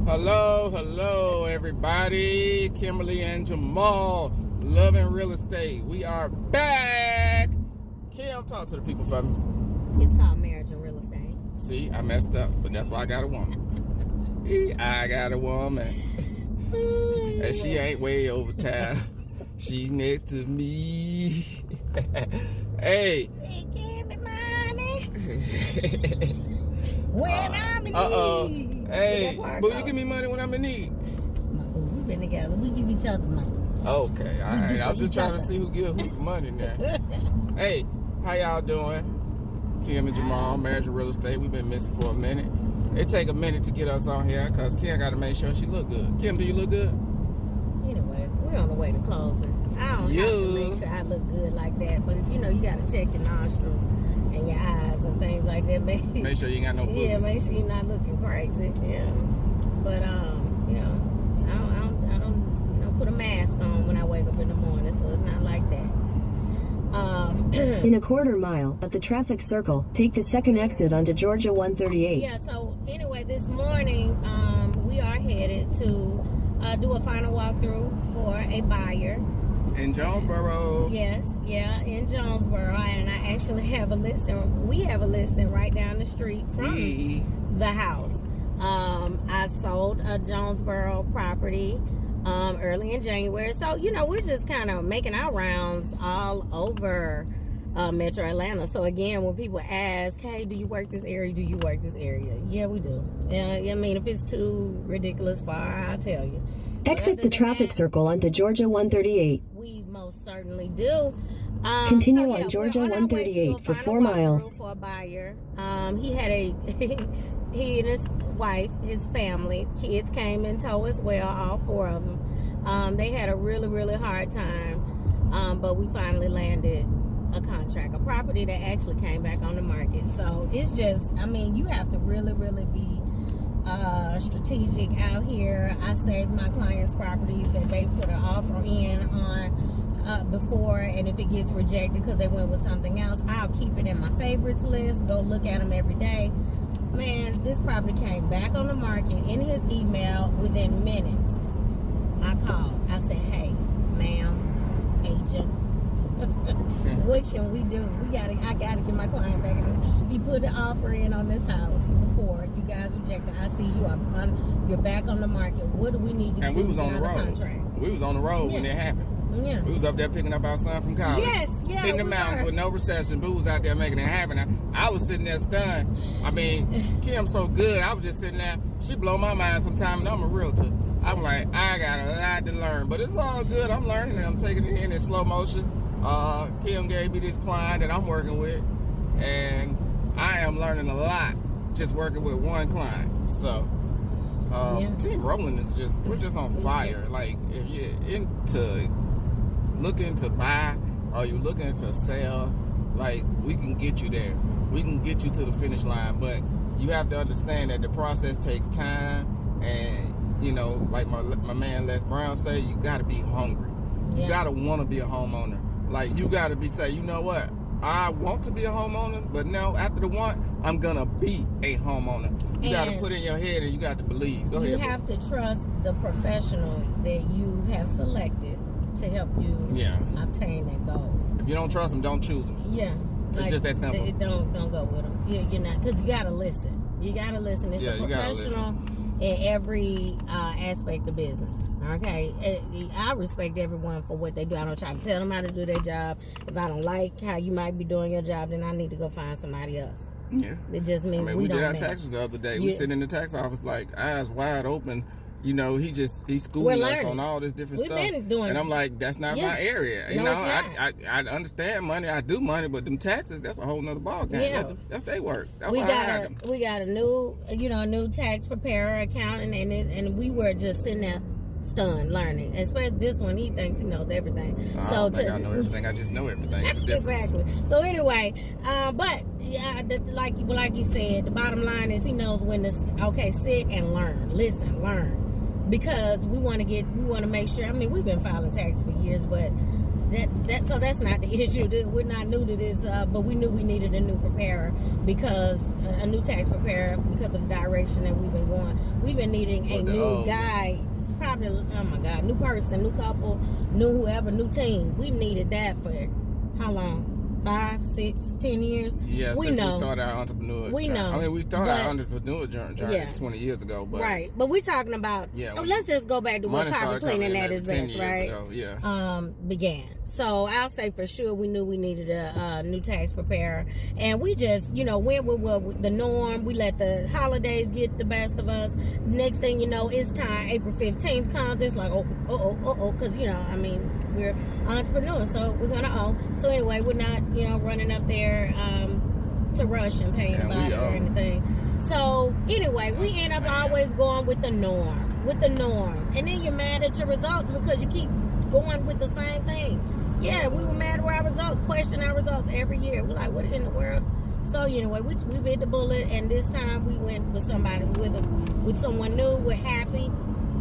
Hello, everybody. Kimberly and Jamal, Love and Real Estate. We are back. Kim, talk to the people for me. It's called Marriage and Real Estate. See, I messed up, but that's why I got a woman. I got a woman. And she ain't way over time. She's next to me. Hey. They give me money when I'm in need. Hey, boo, you give me money when I'm in need. My boo, we've been together. We give each other money. Okay, all right. I was just trying to see who give who money now. Hey, how y'all doing? Kim and Jamal, Marriage and Real Estate. We've been missing for a minute. It take a minute to get us on here because Kim got to make sure she look good. Kim, do you look good? Anyway, we're on the way to closing. I don't have to make sure I look good like that, but you got to check your nostrils and your eyes and things like that. Make sure you ain't got no boobs. Yeah, make sure you're not looking crazy. Yeah, but I don't put a mask on when I wake up in the morning, so it's not like that. In a quarter mile at the traffic circle, take the second exit onto Georgia 138. Yeah, so anyway, this morning we are headed to do a final walkthrough for a buyer. In Jonesboro. Yes, yeah, in Jonesboro. And I actually have a listing. We have a listing right down the street from the house. I sold a Jonesboro property early in January. So, we're just kind of making our rounds all over Metro Atlanta. So, again, when people ask, hey, do you work this area? Do you work this area? Yeah, we do. I mean, if it's too ridiculous far, I'll tell you. Exit the traffic circle onto Georgia 138. We most certainly do. Continue on Georgia 138 for 4 miles. For a buyer. He and his wife, his family, kids came in tow as well, all 4 of them. They had a really, really hard time, but we finally landed a contract, a property that actually came back on the market. So it's just, you have to really, really be strategic out here. I saved my clients' properties that they put an offer in on before, and if it gets rejected because they went with something else, I'll keep it in my favorites list, go look at them every day. Man, this property came back on the market in his email within minutes. I called. I said, hey, ma'am, agent, what can we do? I gotta get my client back in. He put an offer in on this house before you guys rejected. I see you're back on the market. What do we need to do? And we was on the road. Contract? We was on the road when it happened. Yeah. We was up there picking up our son from college. Yes, yeah. In the mountains with no recession. Boo was out there making it happen. I was sitting there stunned. Kim's so good. I was just sitting there. She blow my mind sometimes, and I'm a realtor. I'm like, I got a lot to learn. But it's all good. I'm learning and I'm taking it in slow motion. Kim gave me this client that I'm working with. And I am learning a lot just working with one client. So, Team Rolling is we're just on fire. Like, if you're looking to buy or you looking to sell, like, we can get you there. We can get you to the finish line, but you have to understand that the process takes time, and like my man Les Brown say, you got to be hungry. You got to want to be a homeowner. Like, you got to be say, you know what, I want to be a homeowner, but no, after the want, I'm gonna be a homeowner. You got to put in your head and you got to believe. Go ahead. You have to trust the professional that you have selected to help you obtain that goal. If you don't trust them, don't choose them. Yeah. It's just that simple. Don't go with them. You're not, because you got to listen. You got to listen. It's a professional in every aspect of business. Okay? I respect everyone for what they do. I don't try to tell them how to do their job. If I don't like how you might be doing your job, then I need to go find somebody else. Yeah. It just means we don't did our match. taxes the other day. We sitting in the tax office like eyes wide open. He's schooling us on all this different stuff. We've been doing, and I'm like, that's not my area. I understand money. I do money, but them taxes, that's a whole nother ball game. Yeah. That's their work. That's we got a new tax preparer, accountant, and we were just sitting there stunned learning. Especially this one, he thinks he knows everything. I don't think I know everything. I just know everything. It's a difference. Exactly. So anyway, but like you said, the bottom line is he knows when to sit and learn, listen, learn. Because we want to make sure. We've been filing taxes for years, but So that's not the issue. We're not new to this, but we knew we needed a new preparer because a new tax preparer because of the direction that we've been going. We've been needing a new guy. Probably, oh my God, new person, new couple, new whoever, new team. We've needed that for how long? 5, 6, 10 years? Yeah, we since know. we started our entrepreneur We journey. know. I mean, we started our entrepreneur journey Yeah. 20 years ago. But Right. But we're talking about, let's just go back to what money carpet started cleaning coming at in its 10 best, years right? ago, yeah. Began. So I'll say for sure we knew we needed a new tax preparer. And we just, went with the norm. We let the holidays get the best of us. Next thing you know, it's time. April 15th comes. It's like, because, we're entrepreneurs, so we're going to owe. So anyway, we're not, running up there to rush and pay anybody or anything. So anyway, we end up always going with the norm. And then you're mad at your results because you keep going with the same thing. Yeah, we were mad at our results, question our results every year. We're like, what in the world? So anyway, we bit the bullet, and this time we went with somebody, with someone new. We're happy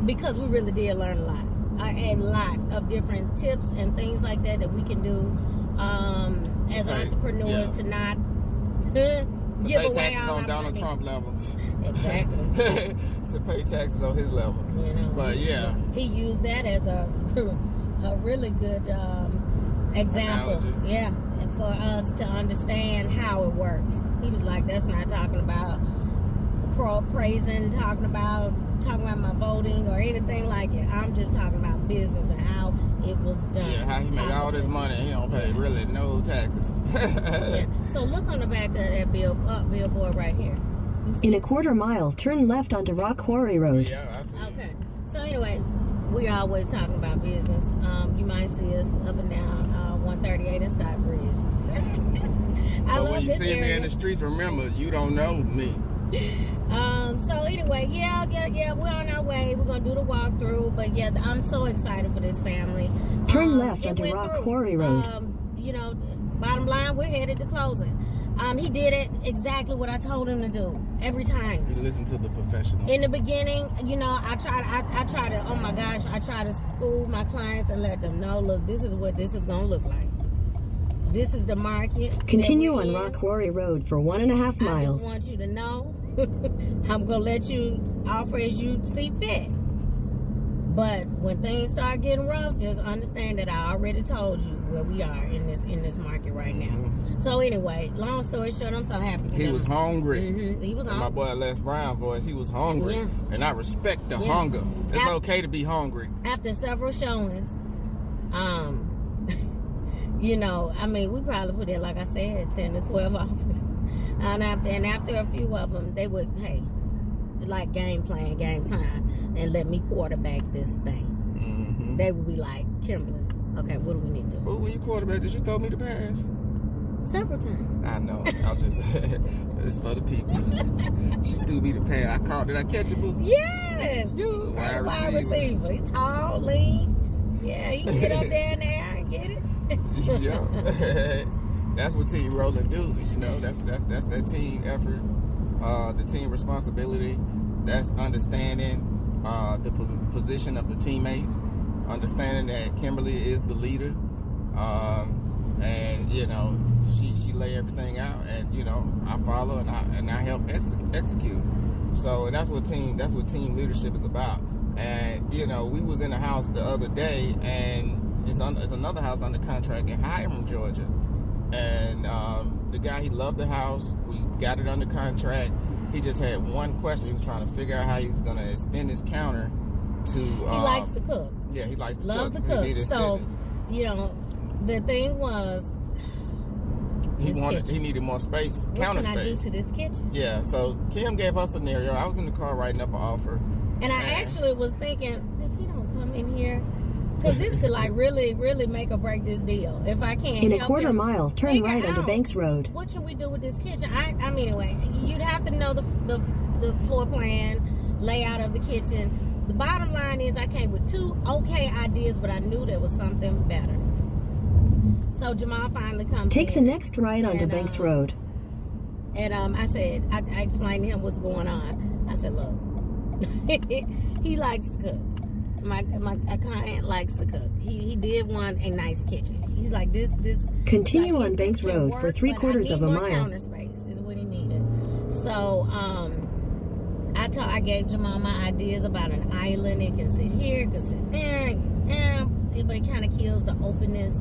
because we really did learn a lot. A lot of different tips and things like that we can do as entrepreneurs to not give away taxes all on our Donald money. Trump level. Exactly. To pay taxes on his level. But yeah. He used that as a really good example. Analogy. Yeah. And for us to understand how it works. He was like, that's not talking about praising, talking about my voting or anything like it. I'm just talking about business and how it was done. Yeah, how he made all this money and he don't pay really no taxes. Yeah. So look on the back of that billboard right here. In a quarter mile, turn left onto Rock Quarry Road. Yeah, I see. Okay. So anyway, we're always talking about business. You might see us up and down 138 in Stockbridge. I But love when you this see area. me in the streets, remember, you don't know me. So anyway, yeah, we're on our way. We're gonna do the walkthrough, but yeah, I'm so excited for this family. Turn left it onto went Rock through. Quarry Road. Bottom line, we're headed to closing. He did it exactly what I told him to do every time. You listen to the professionals. In the beginning, I try to, oh my gosh, I try to school my clients and let them know, look, this is what this is gonna look like. This is the market. Continue on Rock Quarry Road for 1.5 I miles. just want you to know, I'm gonna let you offer as you see fit. But when things start getting rough, just understand that I already told you where we are in this market right now. Mm-hmm. So anyway, long story short, I'm so happy for He them. was hungry. Mm-hmm. He was And my hungry. boy Les Brown voice, he was hungry. Yeah. And I respect the hunger. It's Af- okay to be hungry. After several showings, we probably put in, like I said, 10 to 12 offers. And after a few of them, they would, like game plan, game time, and let me quarterback this thing. Mm-hmm. They would be like, Kimberly, okay, what do we need to do? Well, when you quarterback, did you throw me the pass? Several times. I know. I'll just, it's for the people. She threw me the pass. I caught, did I catch it, boo? Yes! You, Wide receiver. He's tall, lean. Yeah, he can get up there in the air and get it. Yeah. That's what Team Rolling do, that's that team effort, the team responsibility, that's understanding the position of the teammates, understanding that Kimberly is the leader, and she lay everything out, and I follow and I help execute. So that's what team leadership is about. And we was in the house the other day, and it's another house under contract in Hiram, Georgia. And the guy, he loved the house. We got it under contract. He just had one question. He was trying to figure out how he was going to extend his counter to... He likes to cook. Yeah, he likes to Loves cook. to cook. He needed So, extended. the thing was... He needed more space, counter space. What can I do space. to this kitchen? Yeah, so Kim gave us a scenario. I was in the car writing up an offer. And I actually was thinking, if he don't come in here... Because this could really, really make or break this deal. If I can't In a help quarter him mile, turn figure right onto out Banks Road. What can we do with this kitchen? Anyway, you'd have to know the floor plan, layout of the kitchen. The bottom line is I came with 2 okay ideas, but I knew there was something better. So Jamal finally comes Take in, the next right onto Banks Road. And I said, I explained to him what's going on. I said, look, he likes to cook. my client likes to cook. He did want a nice kitchen. He's like this. Continue like, on Banks Road for 3/4 of a mile. Counter space is what he needed. So I gave Jamal my ideas about an island. It can sit here, it can sit there, but it kind of kills the openness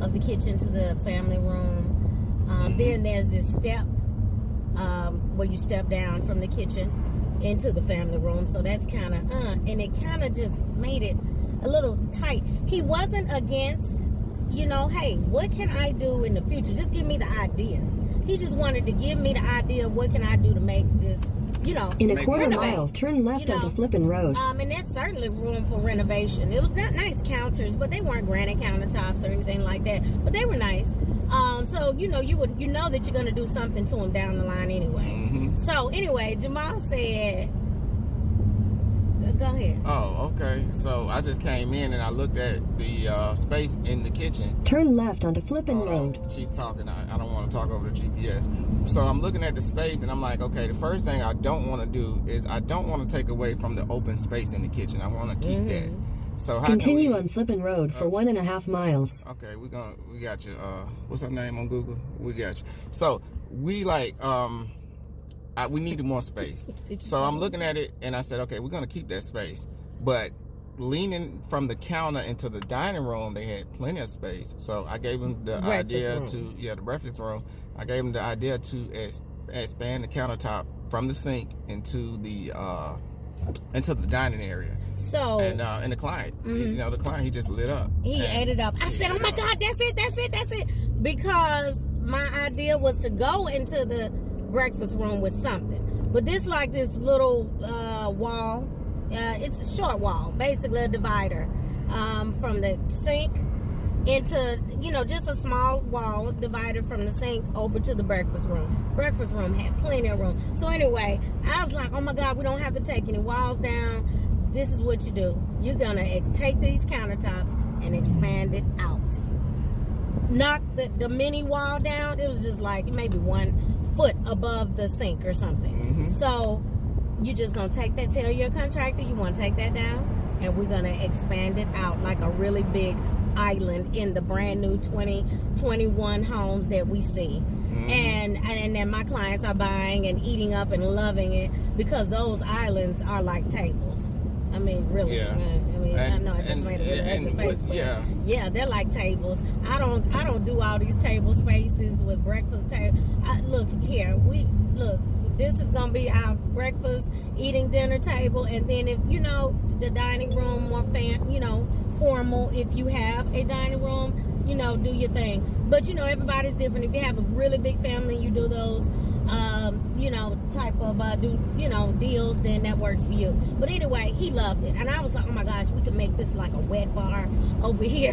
of the kitchen to the family room. Then there's this step where you step down from the kitchen into the family room. So that's kind of, and it kind of just made it a little tight. He wasn't against, hey, what can I do in the future? Just give me the idea. He just wanted to give me the idea of what can I do to make this, In a 1/4 mile, turn left onto Flippin Road. And there's certainly room for renovation. It was not nice counters, but they weren't granite countertops or anything like that. But they were nice. So you know that you're gonna do something to them down the line anyway. So anyway, Jamal said, "Go ahead." Oh, okay. So I just came in and I looked at the space in the kitchen. Turn left onto Flippin Road. She's talking. I don't want to talk over the GPS. So I'm looking at the space and I'm like, okay, the first thing I don't want to do is I don't want to take away from the open space in the kitchen. I want to keep that. So how Continue can we, on Flippin Road for 1.5 miles. Okay, we got you. What's her name on Google? We got you. So we we needed more space. So I'm looking at it and I said, okay, we're gonna keep that space. But leaning from the counter into the dining room, they had plenty of space. So I gave them the idea the breakfast room. I gave them the idea to expand the countertop from the sink into the dining area. So and the client, the client, he just lit up. He ate it up. I said, "Oh my God, that's it!" Because my idea was to go into the breakfast room with something, but this little wall. It's a short wall, basically a divider from the sink into just a small wall divider from the sink over to the breakfast room. Breakfast room had plenty of room. So anyway, I was like, oh my God, we don't have to take any walls down. This is what you do. You're gonna take these countertops and expand it out. Knock the mini wall down. It was just like maybe 1 foot above the sink or something. So you're just gonna tell your contractor you want to take that down, and we're gonna expand it out like a really big island in the brand new 2021 homes that we see. And then my clients are buying and eating up and loving it because those islands are like tables. I mean, really. Yeah. I know I just made a really ugly face, but yeah, they're like tables. I don't do all these table spaces with breakfast table. Look here, this is gonna be our breakfast, eating dinner table, and then if the dining room more formal, if you have a dining room, do your thing. But everybody's different. If you have a really big family, you do those type of deals, then that works for you. But anyway, he loved it, and I was like, oh my gosh, we could make this like a wet bar over here.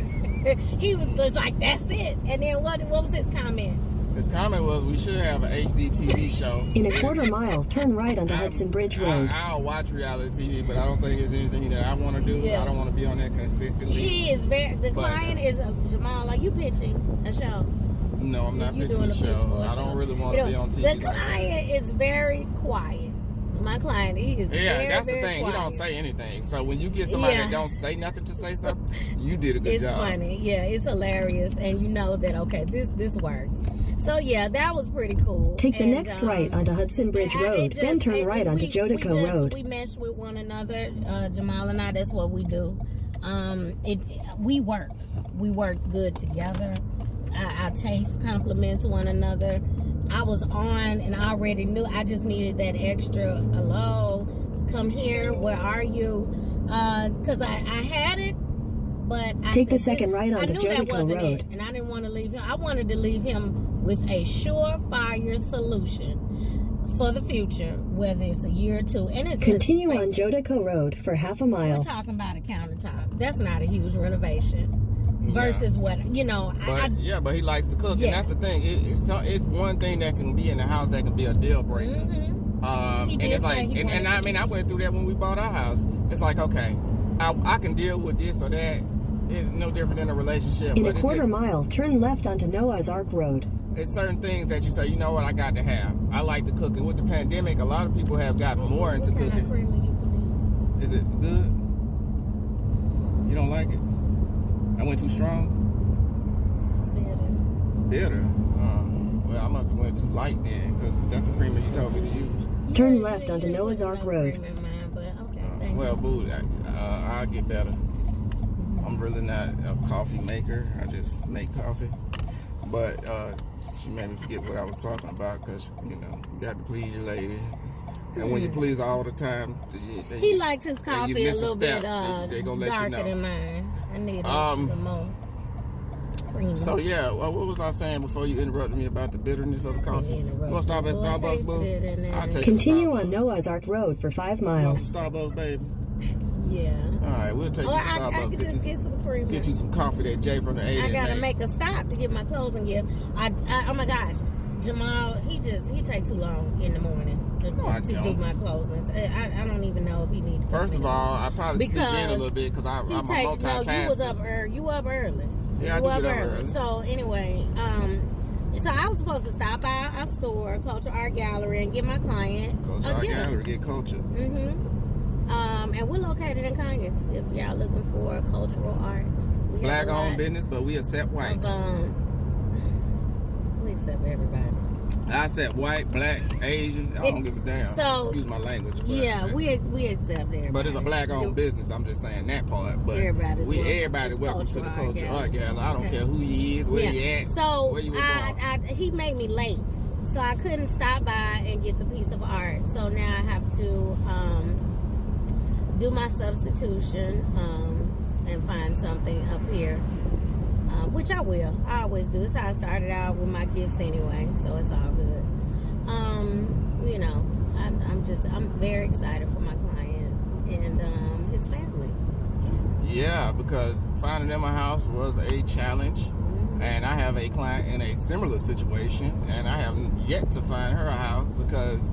He was just like, that's it. And then what was his comment? His comment was, we should have an HD TV show. In a 1/4 mile, turn right onto Hudson Bridge Road. I'll watch reality TV, but I don't think it's anything that I want to do. Yeah. I don't want to be on there consistently. He is client is Jamal. Are you pitching a show? No, I'm not You pitching doing a a pitch for show. a I don't show. really want to be on TV. The client is very quiet. My client, he is very, that's the very thing. quiet. He don't say anything. So when you get somebody that don't say nothing to say something, you did a good job. It's funny. Yeah, it's hilarious. And you know that, okay, this works. So, yeah, that was pretty cool. Take the next right onto Hudson Bridge Road, then turn right onto Jodico Road. We mesh with one another, Jamal and I. That's what we do. We work. We work good together. Our tastes complement one another. I was on and I already knew I just needed that extra hello, come here, where are you? Because I had it, but take the second right onto Jodico Road. And I didn't want to leave him. I wanted to leave him with a surefire solution for the future, whether it's a year or two. And it's continue on Jodico Road for 1/2 mile. We're talking about a countertop. That's not a huge renovation. Versus what but he likes to cook, and that's the thing. It's one thing that can be in the house that can be a deal breaker. And it's like, and I mean, I went through that when we bought our house. It's like, okay, I can deal with this or that. It's no different than a relationship. In a 1/4 mile, turn left onto Noah's Ark Road. It's certain things that you say, you know what, I got to have. I like to cook, and with the pandemic, a lot of people have gotten more into cooking. Kind of cream are you putting? Is it good? You don't like it? I went too strong? Bitter? Well, I must have went too light then, because that's the creamer you told me to use. Turn left onto Noah's Ark Road. Well, boo, I'll get better. I'm really not a coffee maker. I just make coffee. But she made me forget what I was talking about, because, you know, you got to please your lady. And when you please all the time, he likes his coffee a little bit they gonna let darker you know. than mine. I need a little more creamy. So yeah, what was I saying before you interrupted me about the bitterness of the coffee? You want to stop at Starbucks, boo? I'll take Continue on Noah's Ark Road for 5 miles. Starbucks, baby. Yeah. All right, we'll take you to Starbucks. I could just get some creamer. Get you some coffee that Jay from the 80. I gotta make a stop to get my closing gift. Oh my gosh, Jamal, he take too long in the morning to do my closings. I don't even know if he needs. First of all, I probably sleep in a little bit because I'm multitasking. No, you was up early. You up early. Yeah, I do get up early. So anyway, so I was supposed to stop by our store, Culture Art Gallery, and get my client Culture Art Gallery, get culture. And we're located in Conyers. If y'all looking for cultural art, Black-owned business, but we accept whites. We accept everybody. I accept white, black, Asian. I don't give a damn. So, excuse my language. But, yeah, we accept everybody. But it's a black-owned business. I'm just saying that part. But everybody welcome to the Culture Art Gallery. I don't care who he is, where he at, so where you was born. He made me late, so I couldn't stop by and get the piece of art. So now I have to do my substitution and find something up here, which I will. I always do. It's how I started out with my gifts anyway, so it's all good. You know, I'm very excited for my client and his family. Yeah, because finding them a house was a challenge, and I have a client in a similar situation, and I have yet to find her a house because.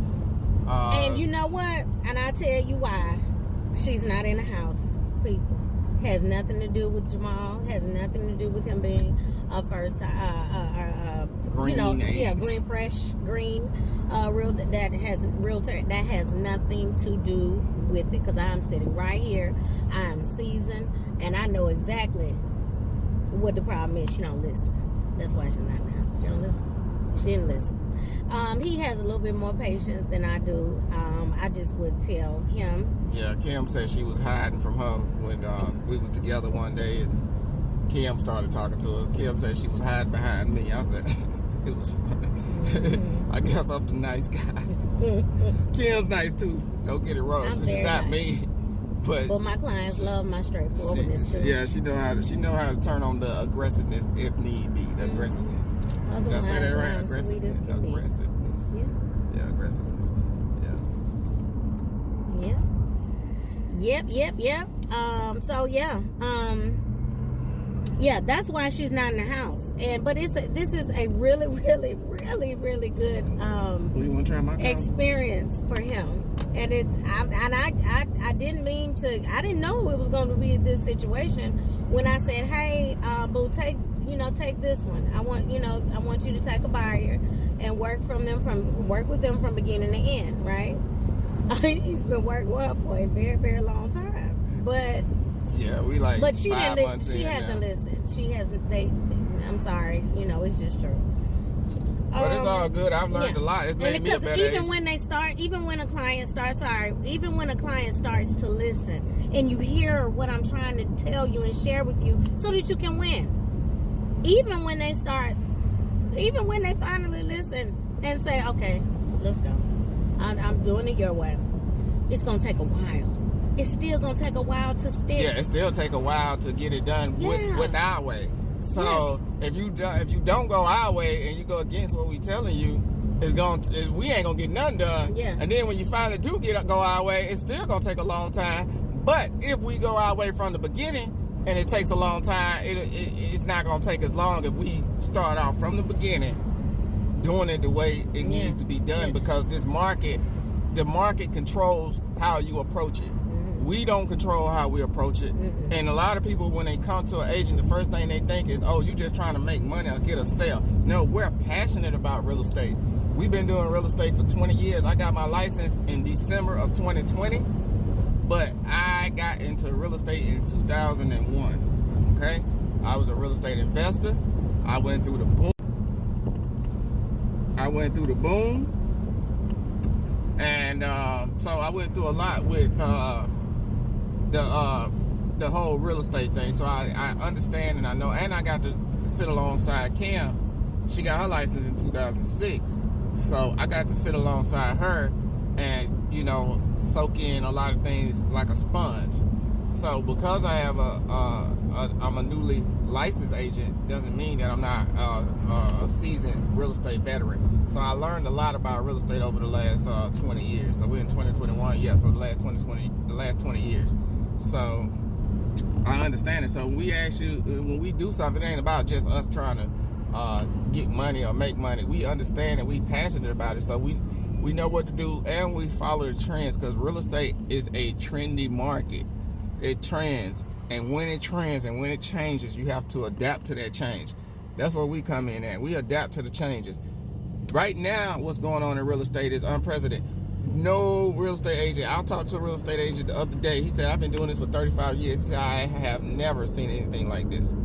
And you know what? And I'll tell you why. She's not in the house, people. Has nothing to do with Jamal. Has nothing to do with him being a first green, green realtor. That has nothing to do with it. Because I'm sitting right here. I'm seasoned, and I know exactly what the problem is. She don't listen. That's why she's not in the house. She don't listen. She didn't listen. He has a little bit more patience than I do. I just would tell him. Yeah, Kim said she was hiding from her when we was together one day, and Kim started talking to her. Kim said she was hiding behind me. I said, it was funny. I guess I'm the nice guy. Kim's nice too. Don't get it wrong. She's not me. But my clients love my straightforwardness too. Yeah, she know how to turn on the aggressiveness if need be. The aggressiveness. Did I say that right? Aggressiveness. Aggressiveness. Yeah, aggressiveness. Yeah. Yep. Yeah, that's why she's not in the house. But this is a really, really, really, really good you want to try my experience for him. And I didn't mean to. I didn't know it was going to be this situation when I said, "Hey, boo, take this one. I want you to take a buyer and work with them from beginning to end, right?" He's been working with her for a very, very long time, but yeah, we like. But she 5 didn't. months She hasn't listened. She hasn't. I'm sorry. It's just true. But it's all good. I've learned a lot. It's made me a better even when a client starts to listen, and you hear what I'm trying to tell you and share with you, so that you can win. Even when they finally listen and say, "Okay, let's go. I'm doing it your way." It's gonna take a while. It's still gonna take a while to stick. Yeah, it still take a while to get it done with our way. So if you don't go our way and you go against what we telling you, we ain't gonna get nothing done. Yeah. And then when you finally do go our way, it's still gonna take a long time. But if we go our way from the beginning and it takes a long time, it's not gonna take as long if we start off from the beginning doing it the way it needs to be done, because the market controls how you approach it. We don't control how we approach it. And a lot of people, when they come to an agent, the first thing they think is, "Oh, you just trying to make money or get a sale." No, we're passionate about real estate. We've been doing real estate for 20 years. I got my license in December of 2020, but I I got into real estate in 2001. Okay, I was a real estate investor. I went through the boom. And so I went through a lot with the whole real estate thing. So I understand and I know, and I got to sit alongside Kim. She got her license in 2006. So I got to sit alongside her and, you know, soak in a lot of things like a sponge. So because I have I'm a newly licensed agent, doesn't mean that I'm not a seasoned real estate veteran. So I learned a lot about real estate over the last 20 years. So we're in 2021, yeah. So the last 20 years. So I understand it. So when we do something, it ain't about just us trying to get money or make money. We understand and we passionate about it. So we know what to do and we follow the trends, because real estate is a trendy market. It trends, and when it trends and when it changes, you have to adapt to that change. That's where we come in at. We adapt to the changes. Right now, what's going on in real estate is unprecedented. No real estate agent. I talked to a real estate agent the other day. He said, I've been doing this for 35 years. He said, I have never seen anything like this.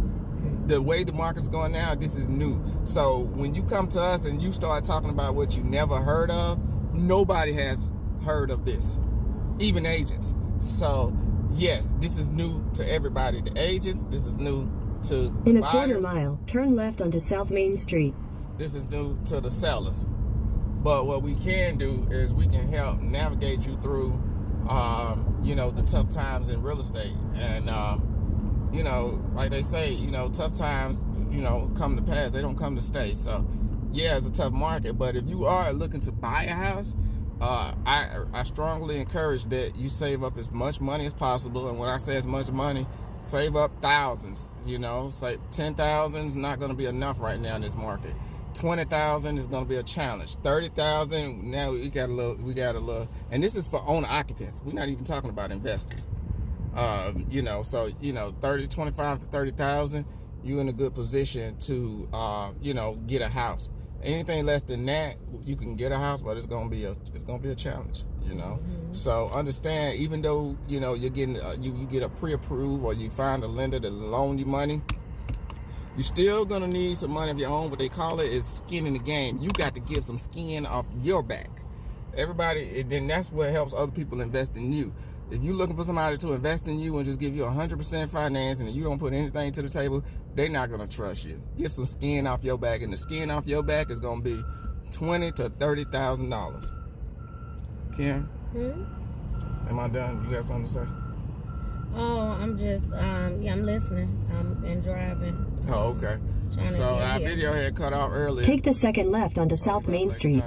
The way the market's going now, this is new. So when you come to us and you start talking about what you never heard of, nobody has heard of this, even agents. So yes, this is new to everybody. The agents, this is new to In a buyers. quarter mile, turn left onto South Main Street. This is new to the sellers. But what we can do is we can help navigate you through, you know, the tough times in real estate. And, you know, like they say, you know, tough times, you know, come to pass. They don't come to stay. So, yeah, it's a tough market. But if you are looking to buy a house, I strongly encourage that you save up as much money as possible. And when I say as much money, save up thousands. You know, say 10,000 is not going to be enough right now in this market. 20,000 is going to be a challenge. 30,000, now we got a little, and this is for owner occupants. We're not even talking about investors. You know, so, you know, 25 to 30,000, you're in a good position to, you know, get a house. Anything less than that, you can get a house, but it's gonna be a challenge, you know. Mm-hmm. So understand, even though, you know, you're getting you get a pre-approved or you find a lender to loan you money, you're still gonna need some money of your own. What they call it is skin in the game. You got to give some skin off your back. Everybody, and then that's what helps other people invest in you. If you're looking for somebody to invest in you and just give you 100% financing and you don't put anything to the table, they're not going to trust you. Give some skin off your back, and the skin off your back is going to be $20,000 to $30,000. Kim? Am I done? You got something to say? Oh, I'm just, yeah, I'm listening. I'm driving. Oh, okay. So our video had cut off earlier. Take the second left onto South Main Street.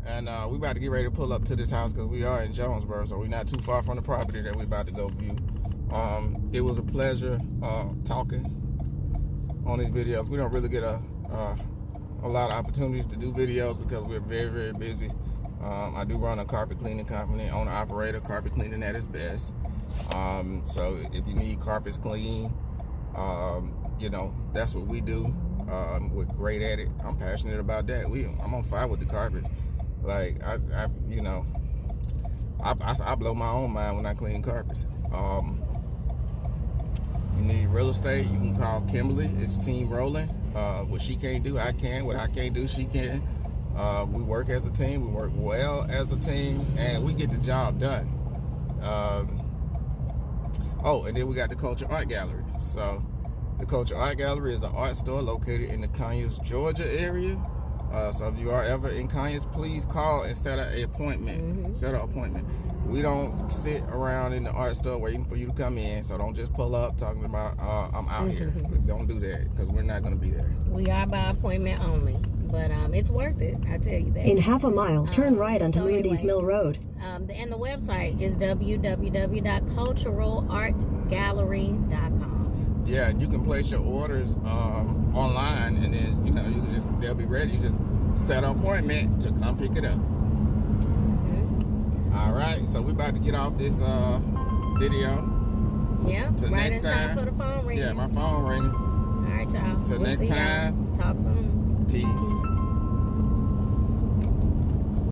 And we about to get ready to pull up to this house because we are in Jonesboro, so we're not too far from the property that we about to go view. It was a pleasure talking on these videos. We don't really get a lot of opportunities to do videos because we're very, very busy. I do run a carpet cleaning company, owner operator, carpet cleaning at its best. So if you need carpets clean, you know, that's what we do. We're great at it. I'm passionate about that. I'm on fire with the carpets. Like I you know, I blow my own mind when I clean carpets. You need real estate, you can call Kimberly. It's team rolling. What she can't do, I can. What I can't do, she can. We work as a team. We work well as a team, and we get the job done. Oh, and then we got the Culture Art Gallery. So the Culture Art Gallery is an art store located in the Conyers, Georgia area. So if you are ever in Conyers, please call and set an appointment. Mm-hmm. Set an appointment. We don't sit around in the art store waiting for you to come in. So don't just pull up talking about, I'm out here. Don't do that, because we're not going to be there. We are by appointment only. But it's worth it, I tell you that. In half a mile, turn right onto Moody's Mill Road. And the website is www.culturalartgallery.com. Yeah, and you can place your orders online, and then, you know, they'll be ready. You just set an appointment to come pick it up. Mm-hmm. All right, so we're about to get off this video. Yeah, till right next in time time. for the phone ringing. Yeah, my phone ringing. All right, y'all. Till We'll next see time. y'all. Talk soon. Peace.